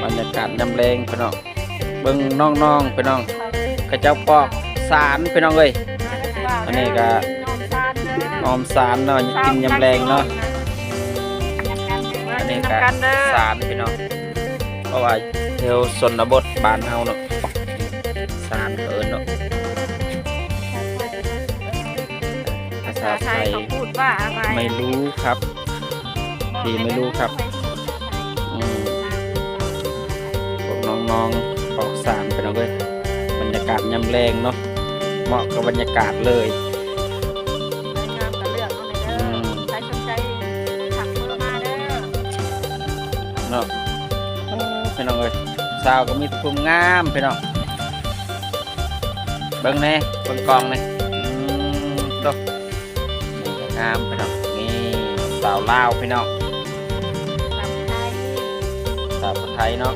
บรรยากาศยำแรงพี่น้องเบิ่งน้องๆพี่น้องกระเจ้าปอกสารพี่น้องเอ้ยอันนี้ก็ออมสารเนาะกินยำแรงเนาะอันนี้ก็สารพี่น้องเพราะว่าแถวชนบทบ้านเฮาเนาะสารเอิ้นเนาะภาษาไทย เขาพูดว่าอะไร ไม่รู้ครับพี่ไม่รู้ครับพวกน้องๆออกสารไปน้องเอ้ยบรรยากาศยำแรงเนาะเหมาะกับบรรยากาศเลย งามกับเรื่องเอาเลยเด้อใครสนใจถักมือมาเด้อ เนาะพี่น้องเอ้ยสาวก็มีทุกงามพี่น้องเบิ่งแน่เบิ่งกองนี่ตัวนี่ก็งามพี่น้องนี่สาวลาวพี่น้อง ทำไทย สาวคนไทยเนาะ